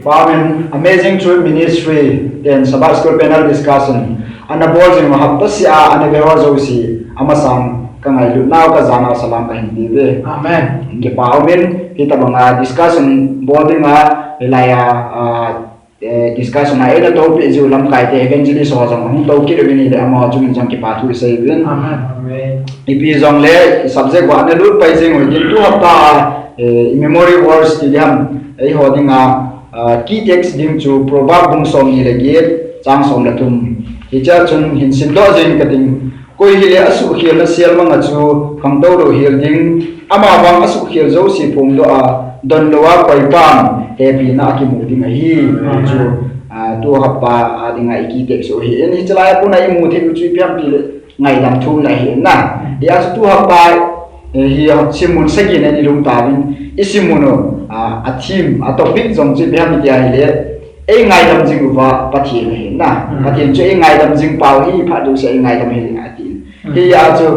Pamin amazing trip ministry then Sabbath school panel discussion ana bolling mahapasya ana bewa zosi amasang kangai lutnaw ka zana salam ka hindi be Amen. Ke pamin kita mga discussion boarding ilaya discussion na ina topic is ulam kai te evangelist so jang hung to ki rebini le ama chung jang ki pathu sei bin Amen. ipi jong le subject wa na lut pai jing din tu hafta memory words ti ham ei hodinga key text ding chu proverb bung som ni le git chang som la tum hicha chun hin sim do jing kating koi hile asu khil na sial manga chu khang do ro hil ding ama wang asu khil zo si pung do a don lowa koi pam happy na ki mu ding hi chu tu hapa adinga iki tek so hi en chalai puna i mu the chu pyam pi ngai dam thum na hi na ya tu hapa hi simmun-7 ni lung ta bin isimuno a theme a topic jong chi pyam pi ai le ei ngai dam jing wa pathin hi na pathin chu ei ngai dam jing pau hi pha du se ei ngai dam hi ati hi ya chu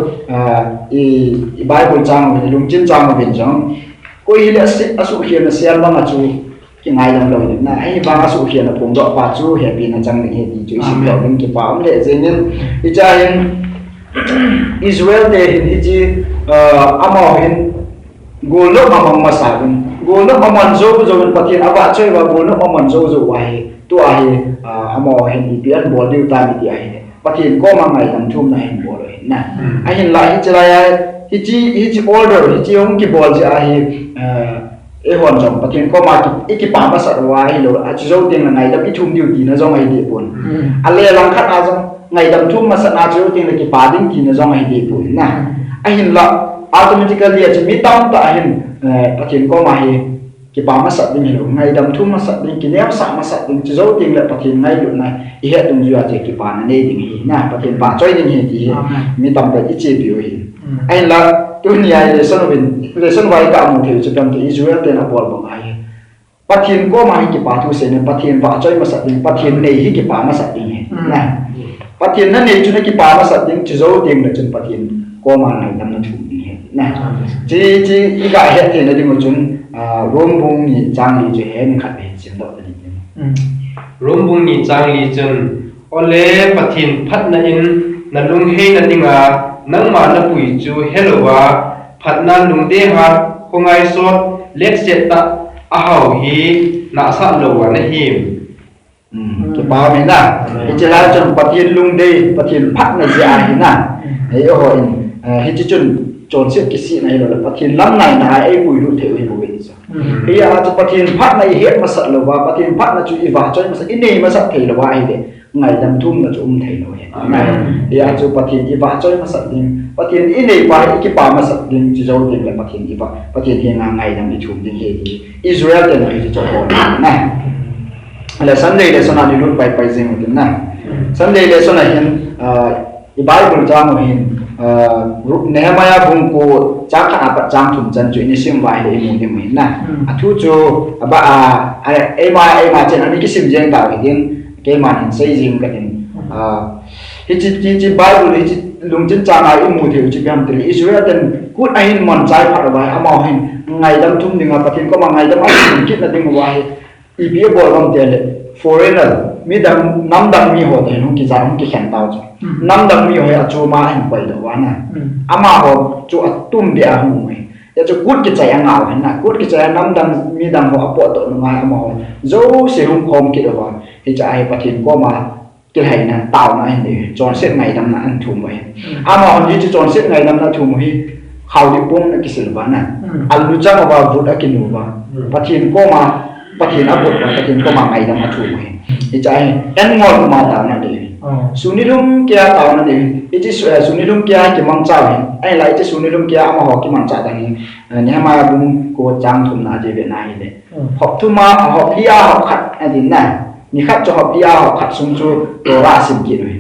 i bible chang ni lung chin chang bin jong ko hi le asu hi na sial ma chu ki ngai dam lo ni na ai ba asu hi na pung do pa chu happy na chang ni he ti chu sim lo bin ki pa am le jenin i cha hin Israel de hin hi ji amo hin golo mamang masabin golo maman zo zo pathin aba choi ba golo maman zo zo wa hi tu a hi amo hin ipian bol diu ta mi ti a hi pathin ko ma ngai dam thum na hin bol na a hin la hi chala ya hi ji order hi ji ong ki bol ji a hi e hon jong pathin ko ma ki ki pa ma sa wa hi lo a chi zo ting na ngai dam i thum diu ti na zo ngai di pon a le lang khat a jong ngai dam thum ma sa na chi zo ting na ki pa ding ti na zo ngai di pon na a hin la automatically a mi tam ta hin pathin ko ma hi ki pa ma sa ding lo ngai dam thum ma sa ding ki nem sa ma sa ding chi zo ting le pathin ngai lu na i he tung ju a che ki pa na ne ding hi na pathin pa choi ding hi ti mi tam ta i che bi hi ai la tu ni ai le son vai ka mu the chu tam ti Israel te na bol bang ai pathin ko ma hi ki pa thu se ne pathin pa choi ma sa ding pathin nei hi ki pa ma sa ding hi na pathin na nei chu na ki pa ma sa ding chi zo ding na chun pathin ko ma ngai dam na thu na ji i ga he te na ding chun rom bung ni chang li je he ni khat he sim do ni rom bung ni chang li chun ole pathin phat na in na lung he na dinga nang ma na pui chu hello wa phat na lung de ha khongai sot lek set ta a hau hi na sa lo wa na him ki pa me na i che la chun pathin lung de pathin phat na ja hi na ei ho in hi chi chun chon se ki si na hi lo pathin lam nai na ai pui lu the hi bo wen sa hi ya chu pathin phat na hi ma sa lo wa pathin phat na chu i wa choi ma sa i nei ma sa thei lo wa hi de ngai dam thum na chu thei lo he na ya chu pathin i wa choi ma sa ding pathin i nei pa i ki pa ma sa ding chi zo ding le pathin i wa pathin he ngai dam i thum ding he di Israel de na hi chu ho na ala Sunday le sona ni lut pai pai jing na Sunday le sona hin i bible jang hin Nehemiah bung ko cha kha pa jang thum chan chu ni sim wai le mu ni mu na athu chu aba ai ma chen ani ki sim jeng ta hin ke man hin sei jing ka hin hi bible hi lung chen cha ai mu the chi pam tri Israel den kut ai mon chai pha ba ama hin ngai dam thum dinga pathin ko ma ngai dam ai kit na ding wa hi i bi bo ram te le foreigner mi dam nam dam mi ho the nu ki za ki khan tao chu nam dam mi ho ya chu ma hin pai do wa na ama ho chu atum dia hu mai ya chu kut ki chai anga wa na kut ki chai nam dam mi dam ho apo to no ma ama ho zo se hum khom ki do wa hi cha ai pathin ko ma ki hai na tao na hin de chon set ngai dam na an thum mai ama ho ni chu chon set ngai dam na thum hi khau di pum na ki sil ba na alu cha ma ba vut a ki nu ba pathin ko ma pathin a bot pathin ko ma ngai dam a thum mai hi cha ai en ngol ma ta na de sunilum kya taw na de it is sunilum kya ki mang cha ai lai che sunilum kya ama ho ki mang cha da ni ne ma bum ko chang thum na je ve na hi de hop thu ma hop pia hop khat a din na ni khat cho hop pia hop khat sum chu to ra sim ki noi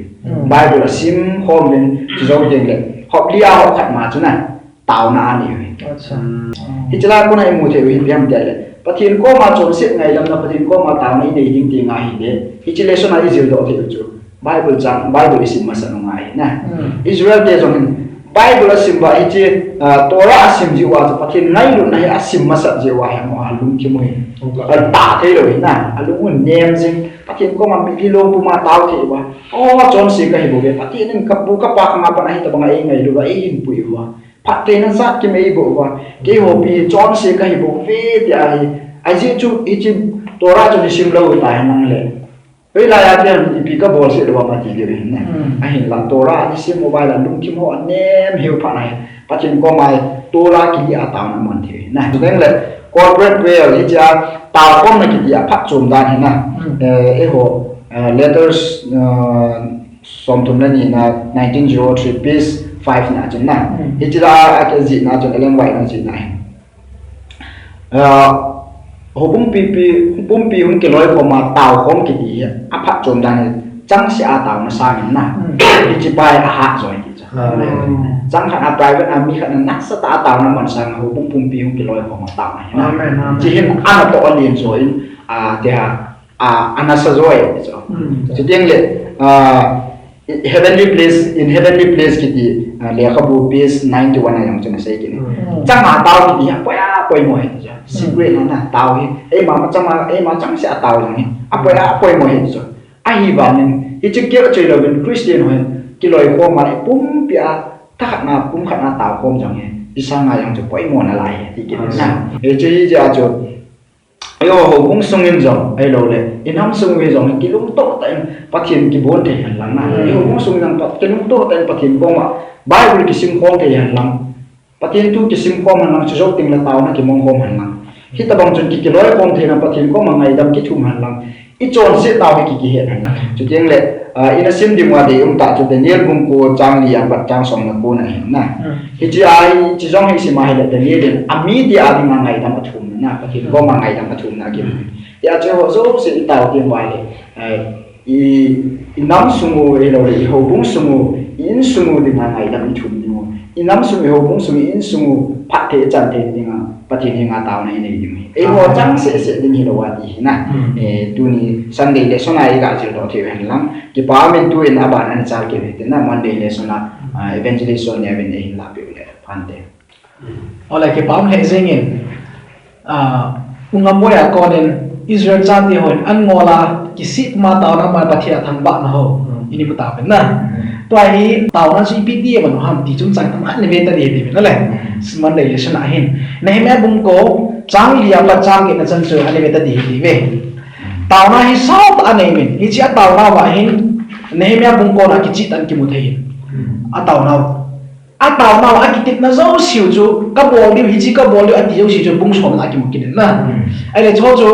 bible sim hom den zo de le hop pia hop khat ma chu na taw na ni acha hi chala ko na mu the wi biam de le pathin ko ma chom sit ngai lam na pathin ko ma taw na nei ding ti nga hi de hi chile so na i zil do the chu Bible isim masa nungai na Israel de zong Bible asim ba ichi Torah asim jiwa pathin ngai lu nai asim masat jiwa ha mo alung ki moi ta thei lo na alung nem jing pathin ko ma mi lo pu ma taw thi ba o chon si ka hi bo be pathin ning ka pu ka pa nga pa na hi ta ba ngai ngai lu ba e hin pu wa pathin na sat ki mei bo ba ke ho pi chon si ka hi bo ve ti ai ji chu ichi Torah chu ni sim lo ta nang le với lại là bị các bộ sẽ được vào chỉ điều này anh là Torah đi xem mobile là đúng kim họ nem hiểu phải này phát triển có mai Torah cái gì à tạo nó mình thì này cho nên là corporate prayer thì cha tạo con này cái gì à phát triển ra thì nào cái hồ letters xong tụi nó nhìn là 1903 piece 5 nè chứ nào thì cha cái gì nào cho nên vậy là gì này hubung pi hung ke loi ko ma tau kom ki di a phat chom dan chang sia tau na sa min na ki bai a ha rồi ki cha chang khan a private a mi khan na sa ta tau na man sang hubung pi hung ke loi ko ma tau na chi hin an to alien rồi a te a anasa rồi so tieng le heavenly place ki di le khabu page 91 ayang chana sai ki ni chang ma tau ki di pa poi mo he cha secret na tau hi e ma chang sia tau ni apa poi mo he cha a hi ba nin i chi ke choi lo ben Christian ho ki loi ko ma pum pia ta khat na pum khat na tau kom jang he isa nga yang cha poi mo na lai ti ki na e chi ja cho ayo ho bung sungin jong ai lo le in ham sung we jong ki lung to ta pathin ki bon the han lang na yo bung sung jang pat ki lung to ta pathin ko ma Bible ki sim khom the han lang pathin tu ki sim khom han lang chu ting la taw na ki mong khom han lang hi ta bang chun ki loi khom the na pathin ko ma ngai dam ki thum han lang i chon se taw ki ki he han chu jeng le ina sim ding wa de ta chu Daniel bung ko chang li ang bat chang som na ko na na hi chi ai chi jong hi si ma he Daniel den ami di a ding ngai dam thum na pathin ko ma ngai dam thum na ki ya che ho zo se taw ki wa le i nam sumu e lo le ho bung sumu in sumu ding ngai dam thum ni mo i nam sumu ho bung sumu in sumu phat the chan the ding pathin hi nga taw na ni ding e ho chang se ding hi lo wa di na tu ni Sunday le sona i ga je do the wen lang ki pa men tu in aban an chal ke te na Monday le sona evangelist on ne ben e la pe le phan te ola ke pam he zengin ungamoya konen Israel chati hon an ngola kisik ma taw na ma pathia thang ba na ho ini buta ben na to ai taw na si pd ban ham ti chung chang tam an ne ta de na le man le sna hin nei me bung ko chang lia pa chang ke na chan chu ani ta de ve taw na hi sao ta nei min hi chi taw na wa hin nei me bung ko na ki chi tan ki mu thei a taw na a ki tit na zo siu chu ka bol li hi chi ka bol li a ti zo si chu bung som na ki mu ki na ai le cho chu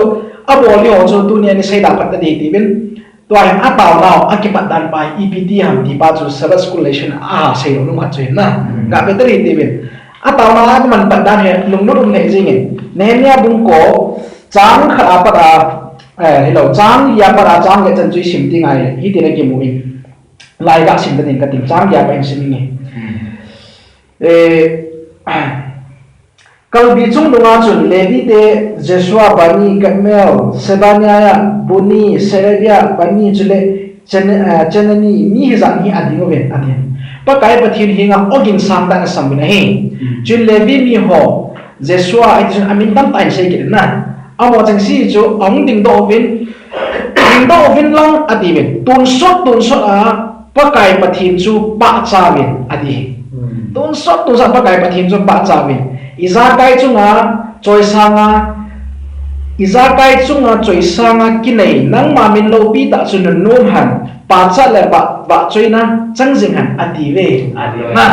a bol li ho chu tu ni sai da pat ta de ti ben to ai a taw na a ki pat dan pai EPT ham ti pa chu Sabbath school lesson a sai lo ma chu na ga be ta ri ti ben a taw na a man pat dan he lung nu ne jing ne nya bung ko chang kha pa da hello chang ya pa da chang ke chan chui sim ti ngai hi ti ne ki mu in lai ga sim ta ning ka ting chang ya pa in sim ni kalbi chung lunga chun levi te Joshua bani Gamel Sebania Buni Serebia bani chule chenani mi hizan hi adingo ven adin pa kai pathin hinga ogin sam ta sam bina he chun levi mi ho Joshua ai chun amin tam tain sei ki na amo chang si chu ong ding do vin lang adiven tun sot a pa kai pathin chu pa cha ven adi tun sot pa kai pathin chu pa cha ven izakai chunga choisanga kinai nang mamin lo pi ta chun nom han pa cha le ba choina changjing han ative na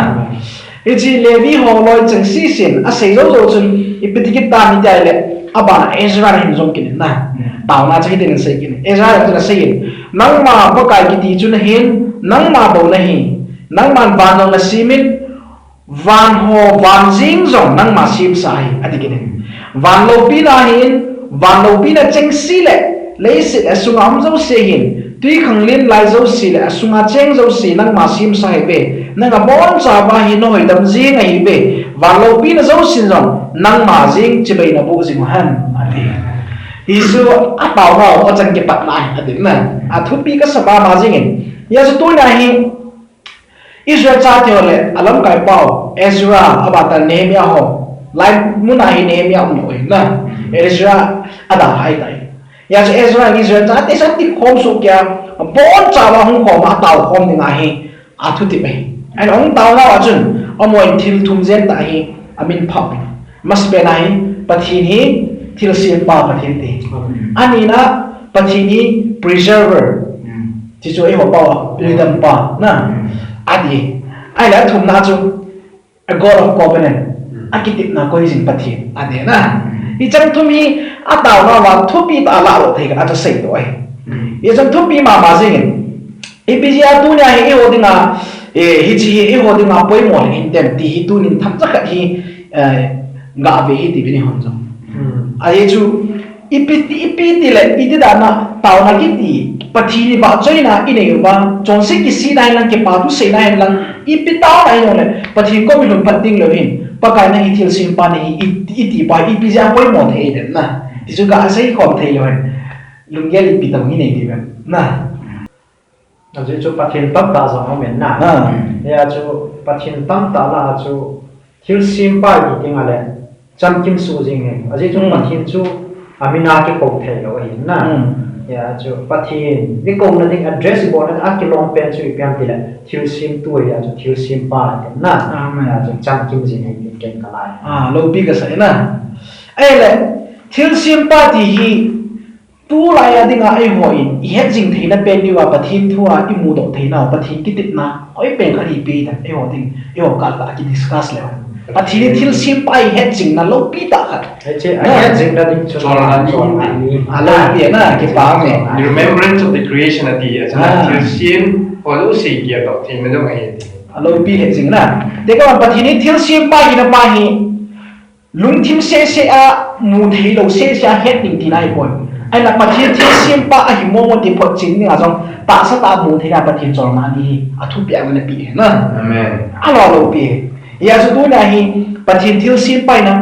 ichi levi ho loi chang si sin a sei zo chun ipitikit ta mi tai le aba Ezra hin zom kin na taw na chai den sei kin Ezra tu sei nang ma ba kai ki ti chun hin nang ma bo na hi nang man ba no na simin van ho van jing zong nang ma sim sai adikin van lo pi na cheng si le sit asunga am zo se hin tui khang lin lai zo si le asunga cheng zo si nang ma sim sai be nang a bon cha ba hi no dam jing ai be van lo pi na zo sin zong nang ma jing chi be na bu jing han adi isu a taw no o chang ke pat lai adin na a thu pi ka sa ba ma jing ya zo tu na hi Israel cha te ole alam kai pau Ezra abata Nehemiah ho lai muna hi Nehemiah noi na Ezra ada hai tai ya Ezra Israel cha te sa ti khom su kya bon cha wa hung khom a tau khom ni nga hi a thu ti me an ong tau na wa chun amoi thil thum zen ta hi amin phap mas be nai pathin hi thil sim pa pathin te ani na pathin hi preserver ti chu e ho pa lidam pa na adi ai la thum na chu a god of covenant akitip na ko jing pathin adi na i chang thum hi a taw na wa thu pi ta la lo thei ka ta sei to ai i chang thu pi ma jing e pi ya tu nya hi ho dinga hi chi hi ho dinga poi mo in tem ti hi tu nin tham cha khat hi nga ve hi ti bi ni hon jong ai chu ipi ti le i ti da na taw na ki ti pathi ni ba choi na i nei ba chong se ki si dai lang ke pa tu se na lang ipi taw ai no le pathi ko mi lum pating lo hin pa kai na hi thil sim pa ni i ti pa i pi ja poi mo the de na ti chu ga sai ko the lo hin lung ge li pi taw ni nei ti ba na aje chu pathin tam ta zo men na ya chu pathin tam ta la chu thil sim pa ki ting ale cham kim su jing he aje chu pathin chu amina ke ko the lo hin na ya chu pathin ni ko na ding address bo na a ki long pen chu piam ti le thil sim tu ya chu thil sim pa na ya chu cham kim jing he ken ka lai lo pi ka sai na ai le thil sim pa ti hi tu lai ya dinga ai hoin i het jing theina pen ni wa pathin thua i mu do theina pathin ki tip na oi pen khari pe ta e ho ding e ho ka ta ki discuss le pathin thil sim pa i het jing na lo pi ta khat che a het jing da ding chu ni ala pi na ki pa me the remembrance of the creation at the thil sim ho lo sei kia to thi me dong ai lo pi het jing na te ka pathin thil sim pa i na pa hi lung thim se a mu thei lo se het ding ti nai pon ai la pathin thil sim pa a hi mo ti phot chin ni a jong ta sa ta mu thei na pathin chol ma ni a thu pia na pi na amen alo lo pi ya su tu na hi pathin thil sim pa na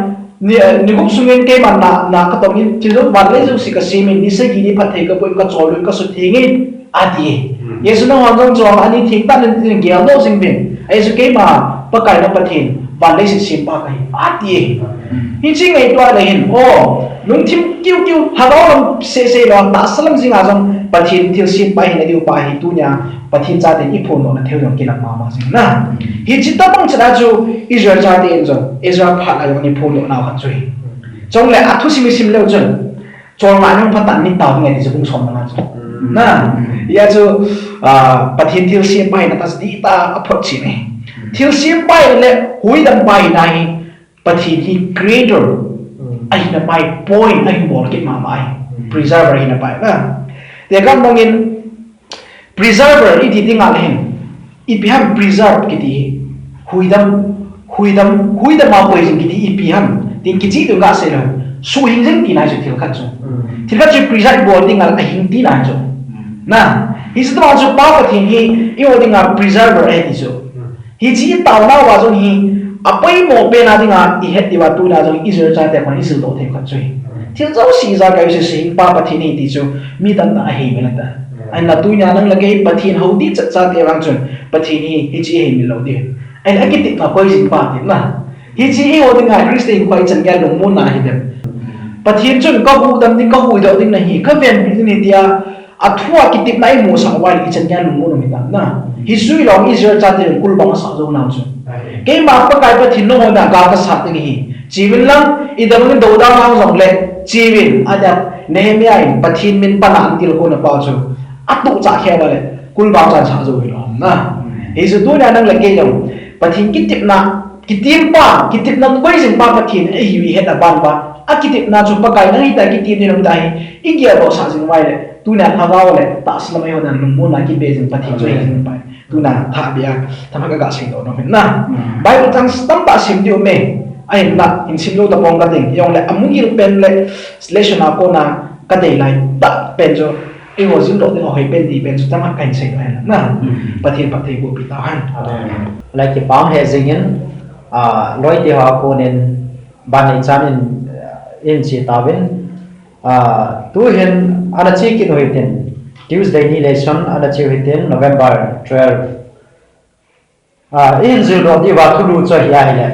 ni guk sungen ke man na ka to min chi zo wan le zo si ka sim ni se gi ni phathei ka poi ka chol ka su thingi adi yesu na hon jong chol ani thik ta nin ge lo sing bin ai su ke ma pa kai na pathin wan le si sim pa ka hi adi hi chi ngai to la hin o lung thim kiu kiu ha ro se lo ta salam jing a jong pathin thil sim pa hi na diu pa hi tu nya pathin cha de i phon no na theu jong ki na ma jing na hi chi ta bang chara chu Israel cha de jong Israel pha la ni phon no na kha chui chong le a thu sim sim le chon chong ma nong phatan ni taw ngai di jong som na chu na ya chu pathin thil sim pa hi na ta di ta approach chi ne thil sim pa le hui dam pa hi na hi pathin hi creator ai na pai point ai bol ke ma mai preserver hi na pai na te kan mongin preserver i ti tinga len i bi ham preserve ki ti huidam ma poi jing ki ti i bi ham tin ki chi du ga se lo su hing jing ti na ju thil khat chu preserve bol tinga a hing ti na chu na hi su ma chu pa pathin hi i o tinga preserver ai ti chu hi chi ta na wa chu hi apai mo pe na dinga I het diwa tu na jong Israel cha te khani sil do the khat chui thil zo si za kai se sing pa pathin ni ti chu mi tan ta hei me ta ai na tu nya nang lage pathin ho di cha cha te wang chun pathin hi chi hei mi lo di ai la ki ti ka koi sing pa ti na hi chi e ho dinga Christian khoi chan ga lung mun na hi dem pathin chun ka hu dam ding ka hu do ding na hi ka ven bi ni tia a thua ki ti nai mo sa wa ki chan ga lung mun mi ta na hi sui long Israel cha te kul bang sa zo na chu ke ma pa kai pa thin no na ga ka sa te hi chiwin lang I dam ngi do da ma jong le chiwin ada Nehemiah in pathin min pa na antil ko na pa chu atu cha khe ba le kul ba cha sa zo hi lo na he su tu na nang le ke jong pathin ki tip na ki tim pa ki tip na koi jing pa pathin e hi het na ban ba a ki tip na chu pa kai na hi ta ki tim ni nong dai I ge ro sa jing wai le tu na ha ga le ta slam ai ho na lung mo na ki be jing pathin chu hi pa tu na tha bia tham ka ga sing do no na Bible tang stam ba sim dio me ai na in sim lo ta pong ka ting yong le amugil pen le lesson a ko na ka dei lai ta pen jo e ho jing do de ho hei pen di pen chu tang ka sai do na pathin pa thei bu pi ta han like ki pam he jingin loi ti ha ko nen ban ni chan in chi tawin tu hen ana chi ki noi ten Tuesday ni lesson ana chi hitin November 12 in zil do di wa thulu cho hi ai le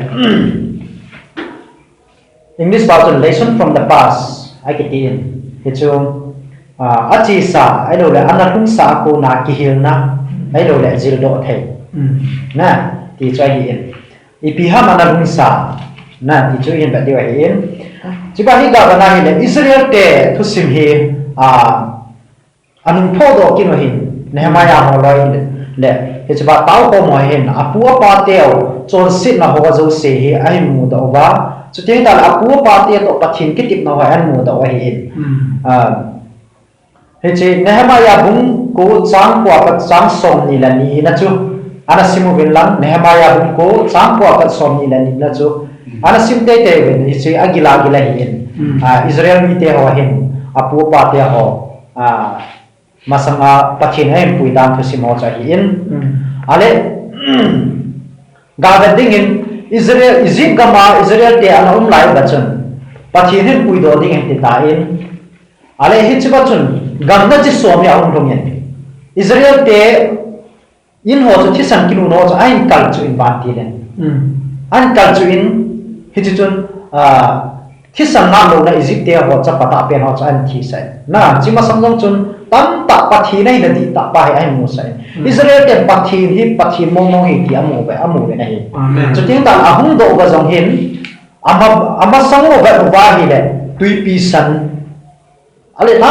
English Bible lesson from the past I get in chu achi sa ai lo le anathung sa ko na ki hil na ai lo le zil do thei na ti cho hi in ipiham anathung sa na ti chu in ba di wa hi in chi ba hi ga ba na hi le Israel te thu sim hi anung pho do ki no hin Nehemiah ho loi le he chi ba tao ko mo hin apu pa teo chon sit na ho zo se hi ai mu do wa chu te ta apu pa te to pathin ki tip na ho an mu do wa hi he chi Nehemiah bung ko chang kwa pat chang som ni la ni na chu ana simu bin lang Nehemiah bung ko chang kwa pat som ni la ni na chu ana sim te te ben hi chi agila hi in Israel mi te ho hin apu pa te ho masanga pathin ai pui dang thu simo cha hi in ale ga ding in Israel Egypt gama Israel te ana lai bachun pathin ai pui do ding te ta in ale hi chi bachun gamna chi som ya thong yen Israel te in ho chu thi san kinu no cha ai kal chu in ban ti len an kal chu in hi chi chun thi san na lo na Egypt te ho cha pata pen ho cha an thi sai na chi ma sam jong chun tam ta pathin ai na di ta ba ai mu sai Israel te pathin hi pathin mong mong hi ti amu be na hi chu ting ta ahung do ga jong hin ama sango ba hi le tui pi san ale na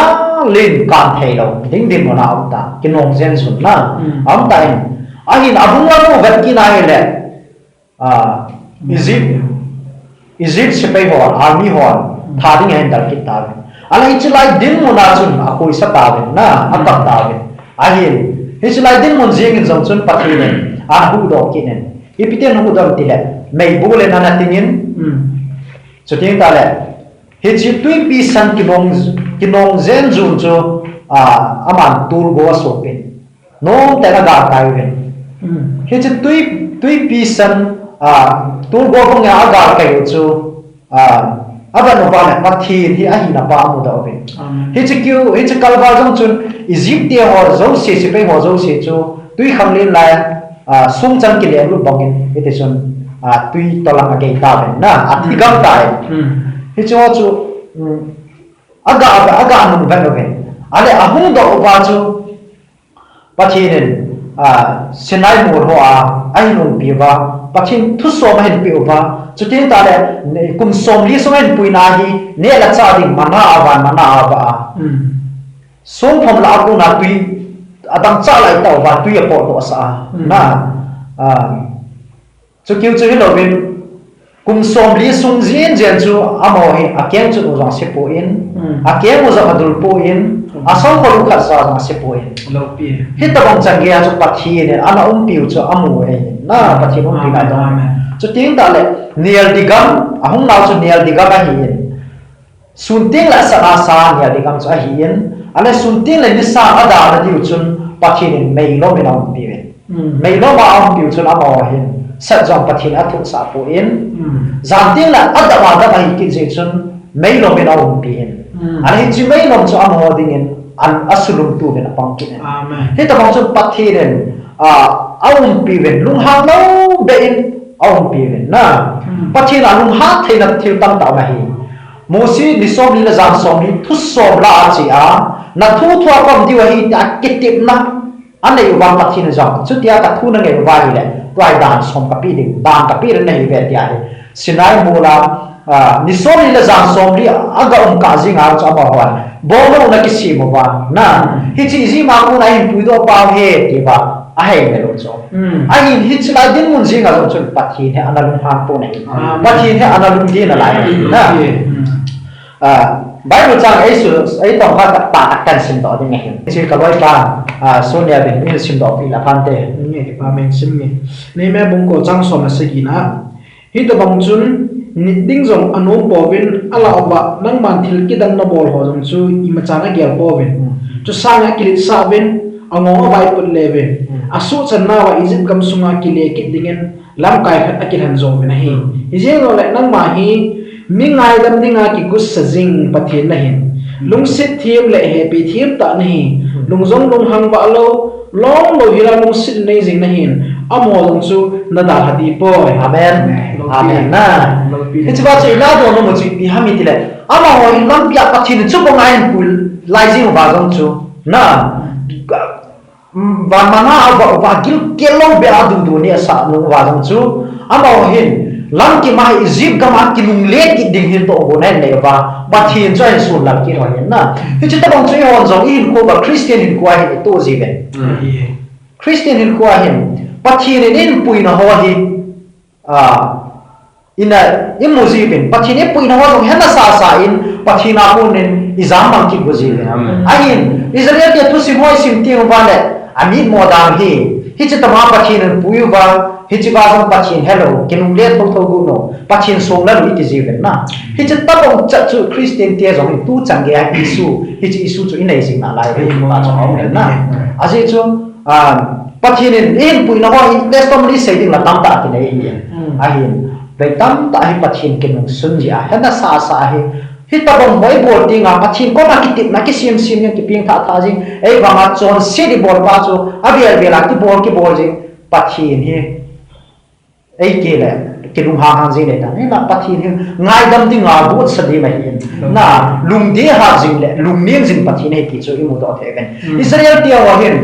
len kan thei lo ding dim mo na au ta kinong zen sun na am ta in ahin ahung wa vet ki na hi le Egypt se pe ho army ho tha ding hen dal ki ta ala ichilai din mo na chun akoi sa ta na akap ta ahin ichilai din mon jing in jong chun pathin a hu do ki nen ipiten hu dam ti le mei bu le na tingin chuting ta le he chi tui pi san kinong zen jun chu aman tur go so pe no te na ga kai ve he chi tui pi san tur go ko nga ga kai chu aban no ba na pathin hi a hi na ba mu da ve he chi kalba jong chun Egypt te ho zo se pe ho zo se chu tui kham lin la sung chang ki le lu bangin ite chun tui tolang age ta ve na athigam tai he chu aga nu ba no ve ale ahung do ba chu pathin sinai mur ho ai nun pi ba pathin thu so ma hen pi ba chu tin ta le kum som li so hen pui na hi ne la cha ding mana ba som phom la ku na tui adang cha lai ta ba tui po to sa na chu kiu chu lo bin kum som li sung zin jen chu amo hi akem chu no se po in akem mo za madul po in asam ko lu kha sa se po in lo pi hi ta bang chang ya chu pathi ne ana piu chu amu e na pathi pi na da chu ting ta le nial digam ahung na chu nial digam a hi in sun ting la sa nial digam chu a hi in ale sun ting le ni sa ada na diu chun pathi ne mei lo me na pi ve mei lo ma am piu chu amo hin sat jong pathin a thu sa po in zam ting la ada wa da hi ki je chun mei lo me na pi in ani chi mei lo chu am ho ding in an asulum tu ben apang ki amen he ta bang chu pathin awum pi ven lung hang lo be in awum pi ven na pathin lung ha thei na thil tam ta na hi mosi ni som ni la zam som ni thu som la chi na thu thwa kom di wa hi ta kitip na anei wa pathin jam chu tia ta thu na nge wa hi le trai dan som ka pi ding dan ka pi ren nei ve tia hi sinai mula ni som ni la zam som ni aga ka jinga cha ma wa bo lo na ki si mo wa na hi chi ji ma ku na hin pu do pa he ti ba a he me lo cho a hin hi chi la din mun jinga lo chun pathin he analum ha po nei pathin he analum di na lai na Bible chang ai tong kha ta kan sim do ding hin chi ka loi pa sonia bin mil sim do pi la kan te nge ti pa men sim nge nei me bung ko chang so na se gi na hi to bang chun ni ding jong anu po bin ala oba nang man thil ki dang na bol ho jong chu i ma chana gel po bin chu sang a kilit sa bin ango bai put le bin asu chan na wa Egypt kam sunga ki le ki dingen lam kai khat akil han zo bin hi je lo le nang ma hi Eingaidam ninga ki gus sa jing pathin na hin lung sit thiem le he pi thiem ta ni lung zong lung hang ba lo long lo hira lung sit nei jing na hin amo long chu na da hadi poi amen amen na he ba che la do no mo chi bi ha mi ti le ama ho in lam pia pathin chu ko ngai pul lai jing ba jong chu na ba mana ba gil kelong be adu du ne sa no ba jong chu ama ho hin lam ki mai Egypt ka ma ki lung le ki ding hin to go na ne ba pathin choi su lam ki ro hin na he chi ta bang chui hon jong in ko ba Christian in ko hi to ji ben Christian in ko hin pathin in pui na ho hi ina imuzi ben pathin e pui na ho jong hena sa in pathin a kun in exam bang ki go ji ben ahin Israel ke tu si moi sim ti ba le ami mo dang hi chi ta ma pathin pui ba hi chi ba jong pathin hello kinung le to gu no pathin song la ri ti ji ben na hi chi ta bang cha chu Christian te jong tu chang ge Isu hi chi Isu chu inai sing na lai ri ma cha ong na aje chu pathin in pui na ho testimony sei ding la tam ta ti nei hi ahin ve tam ta hi pathin kinung sun ji a hena sa hi hita bang boy bol tinga pathin ko na kitip na ki sim yang ki ping tha jing ei banga chon se di bol ba chu abial bela ki bol jing pathin hi ei ke le ki lung hang jing le ta ne na pathin hi ngai dam ding a bu sa di mai hin na lung de ha jing le lung ning jing pathin he ki chu i mu do the ben Israel ti wa hin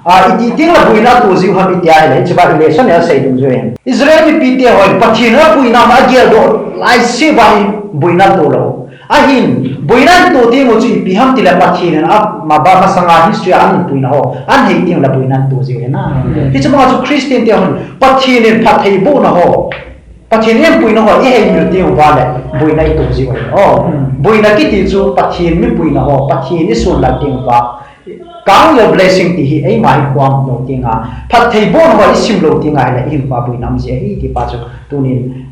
iti ting la buina tu jiu ha mi tia le chiba relation ya sei dum jo hin Israel ti pi te ho pathin ra buina ma gel do lai se ba buina tu lo ahin buinan to ti mo chi pi ham ti la pathin a ma ba ma sanga history an puina ho an hei ti la buinan to ji na hi chama chu Christian ti hon pathin in pathei bo na ho pathin em puina ho e hei mi ti wa le buina to ji ho buina ki ti chu pathin mi puina ho pathin ni sun la ting wa kang yo blessing ti hi ei mai kwam lo tinga pathei bo ho isim lo tinga la in pa buinam je hi ti pa chu tunin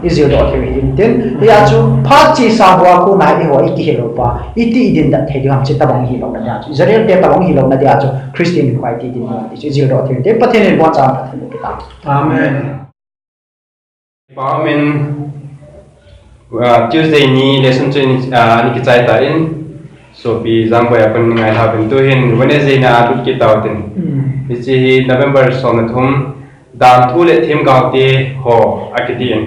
Israel do the in ten ya chu phat chi sa bwa ko na i ho i ki helo pa iti din da the ham chi ta bang hi lo na ya chu Israel te ta bang hi lo na ya chu Christian kwai ti din mo ti Israel do the te pathen en bo cha pathen ki ta amen amen Tuesday ni lesson chen ni ki chai ta in so pi jang ba ya pan ngai ha ben to hin Wednesday na tut ki taw tin chi November so na thum dan thu le them gaw te ho akitian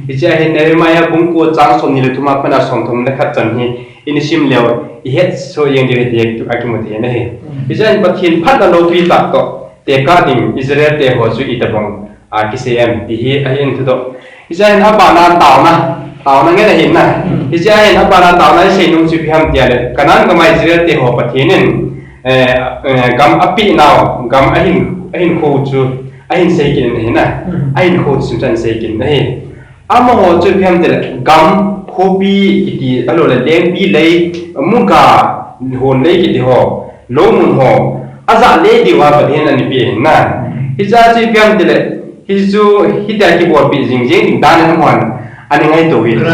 icha hin Nehemiah bungko chang som ni le thuma pana som thum le khat chan hi inisim lew I het so yeng dire te tu akimoti ne he icha in pathin phat na lo pi tak to te ka ding Israel te ho su itabong a ki sem ti hi a hin thu do icha in abana taw na nge na hin na icha in abana taw na sei num chu pham tia le kanan ga mai Israel te ho pathinin gam api naw gam ahin kho chu ahin sei kin ne na ahin kho sim chan sei kin ne amo ho chu pham te gam khobi iti alo le leng bi lei muka hon lei ki ho lomun ho aza le di wa pathin ani pi na hicha chi pham te le hichu hita ki bor pi jing jing dan na mon ani ngai to wi chu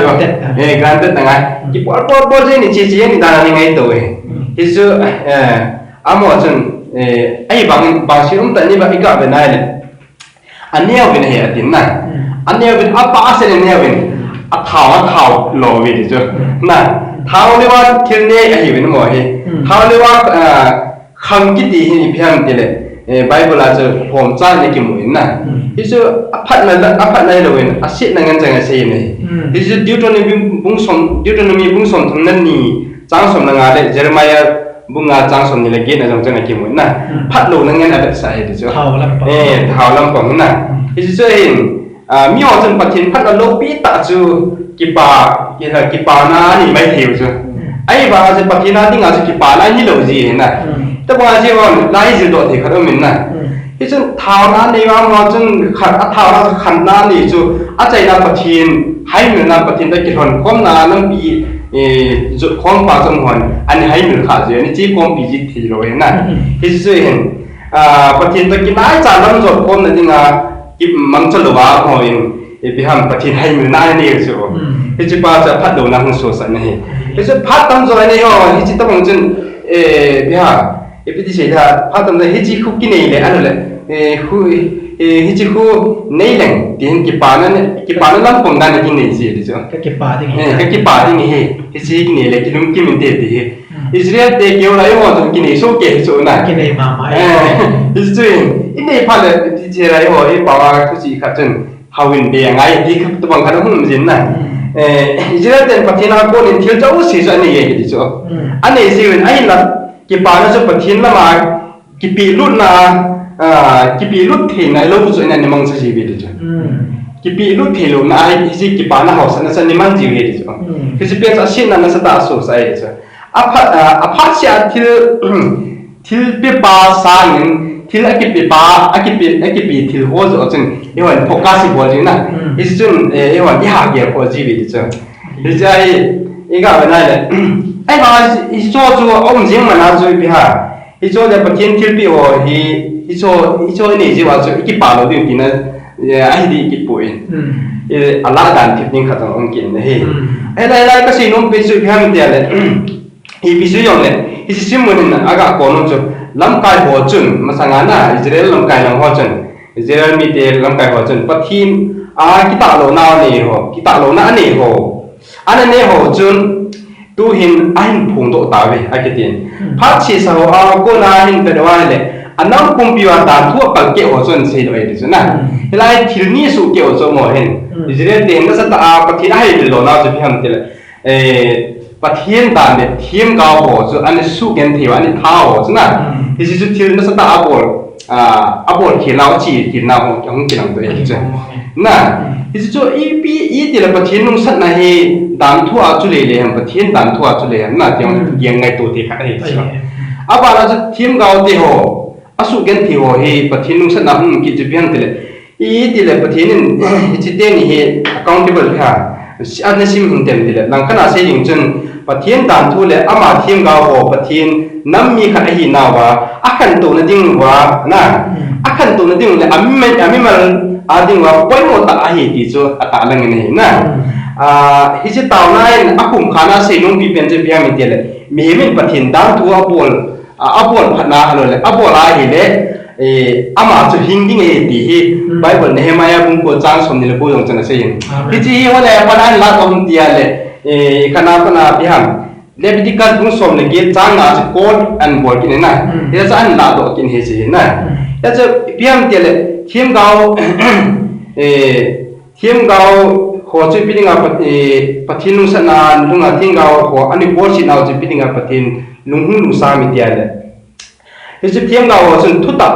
granted na ngai ki bor je ni chi ni dan ani ngai to wi hichu amo chun ai bang sirum ta ni ba ika be na le ania win he atin na ania win apa ase ne win a thao lo wi chu na thao le wa thil ne ai win mo he thao le wa kham ki ti hi phiam ti le Bible la chu hom cha ne ki mu in na hi chu aphat na lo win a sit na ngan jang a sei ne hi chu Deuteronomy bung som thum nan ni chang som na nga le Jeremiah bunga chang som ni le ge na jang jang ki mu na phat lo na ngan a sa he chu thao lam pang na hi chu hin mi ho chen pathin phat lo pi ta chu ki pa na ni mai theu chu ai ba je pathin na ding a chu ki pa la ni lo ji na ta ba je won lai ji do the kharo min na hi chu thao na ni wa mo chen khat a thao na khan na ni chu a chai na pathin hai mi na pathin da ki thon kom na nam pi zo khom pa chang hon ani hai mi kha je ni chi kom pi ji thi lo na hi chu hin pathin da ki nai cha lam zo kom na ding a ki mang chal wa ho in bi ham pathin hai mi na ni chu hi chu pa cha phat do na hung so sa ni hi chu phat tam zo ni ho hi chi ta bang chen bi ha epiti sei da phat tam da hi chi khu ki nei le an le hu ฮิจิคูในแหล่งที่เห็นกิปานั้นลำปงด้านกินในสิดิจ้ะ ก็เก็บปลาที่นี่ ก็กิปาที่นี่ฮิจิกินเลยกินลุงกินเตติอิสราเอลเตเกี่ยวอะไรวะจะกินโซเกะโซน่ะ กินในมาไม่ ฮิจิอินในพันเลยที่เจไรวะไอ้ป่าวทุจิขัดจนฮาวินเบียงไงที่ตัวบังคับหุ่นจินน่ะอิสราเอลเต็มประเทศนั้นคนอินเที่ยวจะอุ้ยสิอันนี้ยังดิจ้ะอันนี้สิวันไอ้นั่นกิปานั้นจะประเทศละมากิปีรุ่นน่ะกิปีรุ่นเทนไอ้ลูกส่วนนั้นมังสะชีวิตดิจ้ะกิปีรุ่นเทลุน่ะไอ้ที่กิปานั้นเขาสันนิมันจีวิตดิจ้ะคือสิเป็นอาชีพนั้นสตาร์สุดใส่ดิจ้ะอาเซียที่เปียปาสร้างที่ไอ้กิปีปาไอ้กิปีที่หัวจะจนไอ้วันโฟกัสหัวจริงนะอีจนไอ้วันที่หาเกี่ยวกับชีวิตดิจ้ะดิจ้ะไอ้ก็เป็นอะไรไอ้มาอีโซ่จูอมจิงมันน่าจะไปหาอีโซ่เนี่ยประเทศที่ปีว่าอีโซ่นี่จีว่าจูกิปาเราดูกินนะไอ้ดีกิปุยอัลลาห์ดันทิพย์นี่ขัดต้องกินนะเฮ้ไอ้ไรก็สิ่งนู้นเป็นสุดพิเศษเลยอีพิเศษอย่างเลยอีสิ่งมันน่ะอากาศก่อนนู้นจูลำไก่หัวจุนมาสังหารอิสราเอลลำไก่ลำหัวจุนอิสราเอลมีเตลำไก่หัวจุนประเทศกิตาโลนาเนี่ยโหกิตาโลนาเนี่ยโหอันนั้นเนี่ยโหจุนตัวหินอันพุ่งโตตาเวไอ้กิตินพัดชีสาวก็น่าหินแต่ว่าเลยอันนั้นปุ่มพิวาตาทั่วปักเกี่ยวจุนเสียด้วยดิจุนะเวลาที่นี่สุเกี่ยวจุนโมเห็นอิสราเอลเต็มก็สตาประเทศไอ้ดิโลนาจะพิจารณาเลยประเทศต่างเนี่ยทีมก้าวหัวจุอันนี้สู้กันที่ว่าอันนี้ท้าหัวจุนะที่สุดที่นั่นสตาอับอลเขียนเราจีเขียนเราของกินเราตัวเองจุนะที่สุดอีที่เราประเทศนุ่งสัตว์นะเฮด่านทั่วจุเลยเลยประเทศด่านทั่วจุเลยน่ะยังไงตัวที่ขายใช่ไหมอาบาเราจะทีมก้าวที่หัวสู้กันที่หัวเฮประเทศนุ่งสัตว์นะหุ่นกิจเบียนที่เลยอีที่เราประเทศนี้ที่เต้นนี่เฮ accountable ค่ะอันนี้สิ่งที่เต็มที่เลยหลังขณะเสียงจนประเทศด่านทั่วเลยอามาทีมก้าวหัวประเทศน้ำมีขนาดหินเอาว่าอาการตัวนั้นจริงว่านะอาการตัวนั้นจริงเลยอามิมันดิ่งว่าป่วยหมดตาหิที่จู่ตาลังเงี้ยนะฮิจิตาวนั้นอาคุมขนาดเสียงปีเป็นจะเพียงไม่เท่าเลยมีเหตุประเทศด่านทั่วบอลพัฒนาฮัลโหลเลยบอลอะไรเลยอามาจะหิ้งดิ้งที่ไบเบิลเนหมายบุญก็จ้างสมนิลปุยองจันทร์เสียงฮิจิว่าเลยพัฒนาลัดองที่อะไรขนาดพิหารเลวิติกันบุญสมเลยเกี่ยจ้างน่าจะโคดอันบอลกินนะเดี๋ยวจะอันลัดออกกินเฮจินะเดี๋ยวจะพิหารที่เลยทีมเขาหัวจุดพิธีงานปฏินุสนานลุงอาทิงเขาหัวอันนี้บอลสินเอาจุดพิธีงานปฏิลุงหุ่นลุงสามีเดียเลยที่จุดทีมเขาหัวจุดทุกตา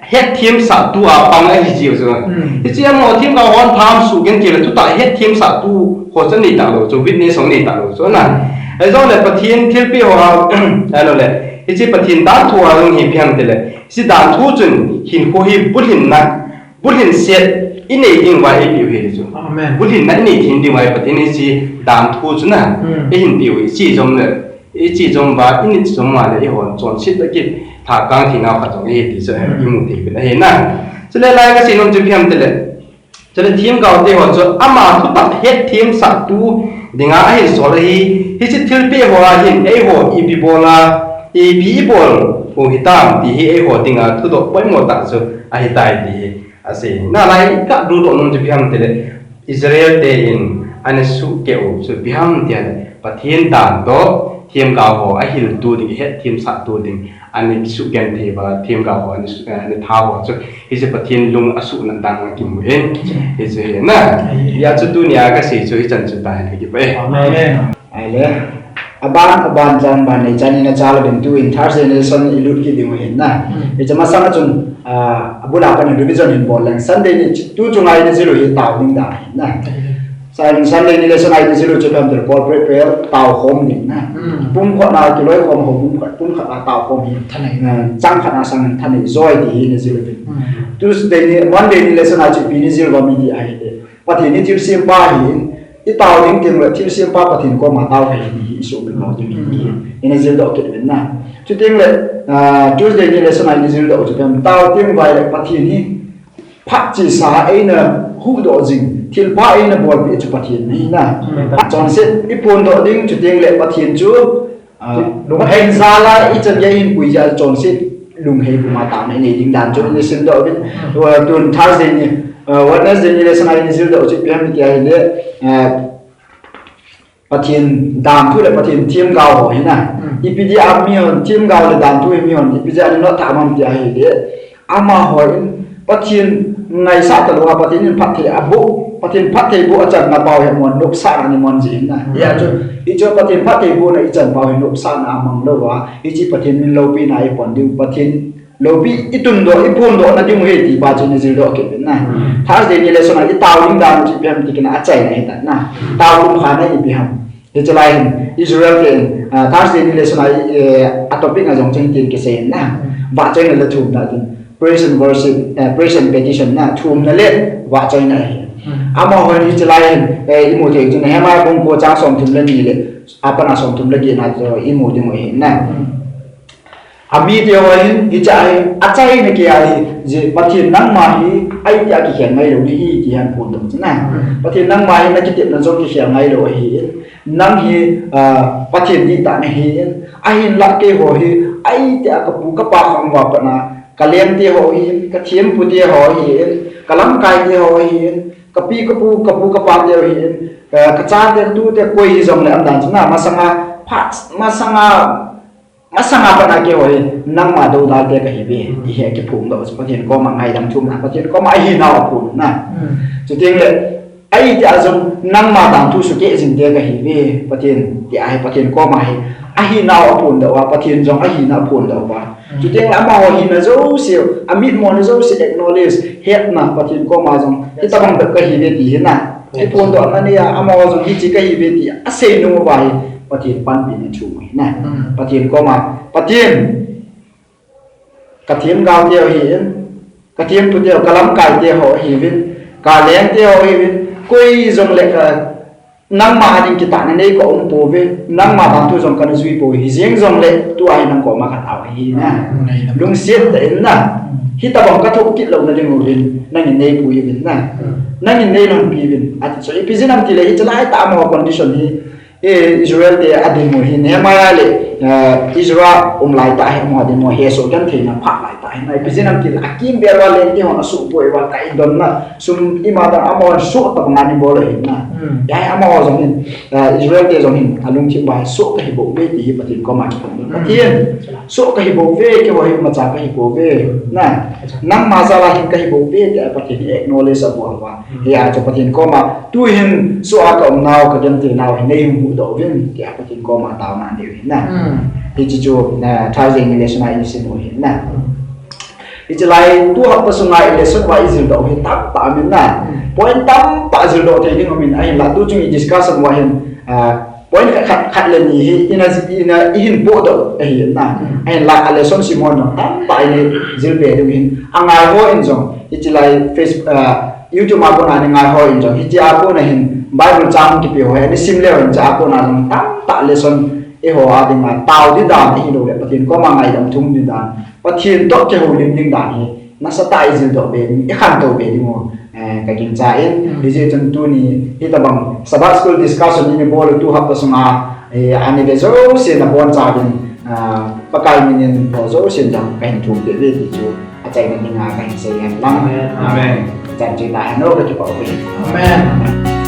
เฮ็ดทีมสัตว์ตัวปังไอ้ที่จีบใช่ไหมที่จีมอทีมเขาหัวทำสู้กันเกี่ยวกับทุกตาเฮ็ดทีมสัตว์ตัวหัวจะหนีตาโลจุดวิทย์นี่ส่งหนีตาโลส่วนนั้นไอ้เจ้าเลยปฏิที่ปีหัวอะไรเลยที่จีปฏิด่านทัวร์ลุงหินเพียงแต่เลยที่ด่านทัวร์จนหินโคหิบุหินนะบุหินเสียอินเองว่าไอ้ผิวเห็นจ้ะบุหินนั้นนี่ทิ้งดีไว้ปฏินี่จีด่านทัวร์จนนะไอ้หินผิวจีจงเลยไอ้จีจงว่าอินจงมาเลยไอ้หัวจนชิดตะกี้ถ้ากลางที่เราขัดจงไอ้ที่จะอิมุติเป็นไอ้นั่นจะเลยไล่ก็สิ่งนั้นจะเพียงแต่เลยจะเลยทีมเก่าที่หัวจนอามาทุกตัดเฮ็ดทีมสัตว์ตัวดิ่งไอ้สอนเลยที่จะทิ้งไปหัวหินไอ้หัวอีพีบอลละอีพีบอลหัวหิตามที่ไอ้หัวดิ่งทุกตัวไม่หมดตัดสุดไอ้ตายดีasyik. Nah, lain tak dulu orang Jepang tu le. Israel tein, ane su keu su Jepang tiada. Pathen dan do, tiam kau ho, ahil tu ding, het tiam sat tu ding. Ane su gen tiba, tiam kau ho, ane tahu. So, isi Pathen lung asu nandang kim muen. Isi na, ya tu dunia kasi so ijan juta lagi pe. Amen. Aile. Aban jan ban nei jan ina jal ben tu in third generation ilut ki ding hin na e jama sang chun abula pan division in ball lang sunday ni tu chungai ni zero hi taw ding da na sai sunday ni lesson ai zero chu kam der ball prepare taw home ni na pum kho na ki loi khom hom pum kha taw home hi thanai chang kha na sang thanai joy di ni zero bin tuesday ni monday ni lesson ai chu pi ni zero ba mi di ai de pati ni tir sim ba hi i taw ding ting le tir sim pa patin ko ma taw hi isu bin no ni ina zero do ke bin na chu ting le tuesday ni lesson ai zero do chu kam taw ting vai le pati ni phat chi sa ai na hu do jing til pa ai na bol bi chu pati ni na chon se i pon do ding chu ting le pati chu lu hen za la i chan ye in pui ja chon se lung hei bu ma ta mai nei ding dan chu ni sin do bin tun Thursday ni Wednesday ni lesson ai ni zil do chi pm ti ai le Pathen dam tu le Pathen thiam gao ho hi na ipidi amion thiam gao le dam tu amion ipidi ani no ta mam ti ai le ama ho in Pathen ngai sa ta lo Pathen in phat the abu Pathen phat the bu achan na pau he mon nok sa ni mon ji na ya chu I cho Pathen phat the bu na I chan pau he nok sa na amang lo wa I chi Pathen min lo pi na I pon du Pathen lo pi itun do ipun do na ding he ti ba chu ni zil do ke na Thursday ni lesson I taw ning dam chi pem ti kana achai na heta na taw kum kha na I pi ham he chalai Israel ke Thursday ni lesson I topic na jong chen tin ke se na ba chai na la thum na tin praise and worship praise and petition na thum na le wa chai na ama ho ni chalai imu the chu na hema bong ko cha som thum le ni le apana som thum le ge na jo imu ding he na ami dia wain ijai achai ne ke ai je Pathen nang ma hi ai tia ki khen ngai lo hi ti han phun dum na Pathen nang ma hi na ki tip na zo ki khen ngai lo hi nang hi Pathen ni ta ne hi ai la ke ho hi ai tia ka pu ka pa khang wa pa na ka leng ti ho hi ka thiam pu ti ho hi ka lam kai ti ho hi ka pi ka pu ka pa ti ho hi ka cha te tu te koi zong le am dan na masanga phat masanga pa na ke hoi nang ma do dal te ka hi be I he ke phum do Pathen ko ma ngai dam thum na Pathen ko ma hi na phum na chu ting le ai ti azum nang ma dam thu su ke jin te ka hi be Pathen ti ai Pathen ko ma hi a hi na phum do wa Pathen jong a hi na phum do wa chu ting la ma ho hi na zo siu amit mo na zo si acknowledge het na Pathen ko ma jong ti ta bang ka hi be ti na ti phum do na ni ya ama jong hi chi ka hi be ti a se nu wa hi Pathen pan bi na chu mai na Pathen ko ma Pathen ka thiam gao te hi ka thiam tu te ka lam kai te ho hi vin ka leng te ho hi vin koi jong le ka nang ma ding ki ta na nei ko ong po ve nang ma dam tu jong ka zui po hi jeng jong le tu ai nang ko ma ka ta hi na lung siet te na hi ta bang ka thok ki lo na ding vin nang nei pu hi vin na nang nei non pi vin at so ipizin ti le hi chalai ta mo condition hi Israel te adin mo hi ne ma ya le Israel lai ta he mo de mo he so kan the na pha lai ta na ipizin ti la kim ber wa le ti ho na su poi wa kai don na sum ima da amon so ta ngani bo le na ya amon jong hin Israel te jong hin alung chi ba so ka hi bo ve ti Pathen ko ma ki Pathen so ka hi bo ve ke ho hi ma cha ka hi bo ve na nang ma za la hin ka hi bo ve ti Pathen acknowledge abo wa ya cho Pathen ko ma tu hin so a ka naw ka den te naw nei mu do vin ti Pathen ko ma taw na ni na hi chi chu na Thursday ni lesson ai sin ho hin na hi lai tu hap pa sungai lesson wa izil do hi tak ta min na point tam pa zil do te ding min ai la tu chung discussion wa hin point khat le ni hi ina hin bo do hi na ai la lesson simon no tam pa ni zil be do hin angai ho in jong hi lai Facebook YouTube ma ko na ngai ho in jong hi a ko na hin Bible chang ki pe ho ni sim le on cha ko na tam ta lesson e ho a ding ma taw di da hi do le Pathen ko ma ngai dam thum di da Pathen to ke ho lim ding da hi na sa tai zil do be ni e khan to be ni mo ka kin cha en di je chen tu ni hi ta bang Sabbath school discussion ni bol tu hap ta sunga ani le zo se na bon cha din pa kai min po zo sin jang ka hin thum be le ti chu a chai na ni nga ka hin se yan lang Amen chan chi ta no ka chu pa Amen